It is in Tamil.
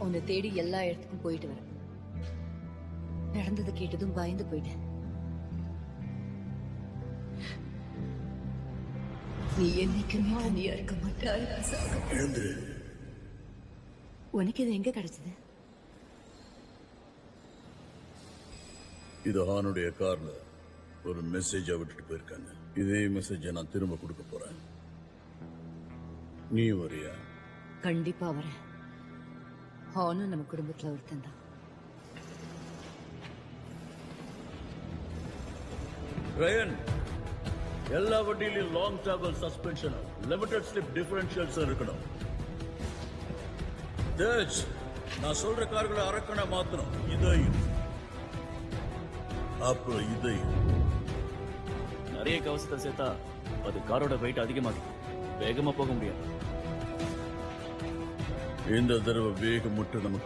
உன்னை தேடி எல்லா இடத்துக்கும் போயிட்டு வரேன். நடந்தது கேட்டதும் பயந்து போயிட்டேன். நீ என்னைக்குமே தனியா இருக்க மாட்டாய். எழுந்துரு. உனக்கு இது எங்க கிடைச்சது? இது ஹானுடைய கார்ல ஒரு மெசேஜா விட்டுட்டு போயிருக்காங்க. இதே மெசேஜை நான் திரும்ப கொடுக்க போறேன். நீ வரியா? கண்டிப்பா வரேன். ஹானும் நம்ம குடும்பத்துல ஒருத்தன் தான். ரயன், எல்லா வண்டியிலும் long travel suspension, limited slip differentials இருக்கணும். தேஜ், நான் சொல்ற கார்களை அரக்கணா மாத்தணும். இதையும் அப்புறம் இதையும். நிறைய கவசத்தை சேர்த்தா அது காரோட வெயிட் அதிகமாகும். வேகமா போக முடியாது. இந்த தடவை வேகம் மட்டும் நமக்கு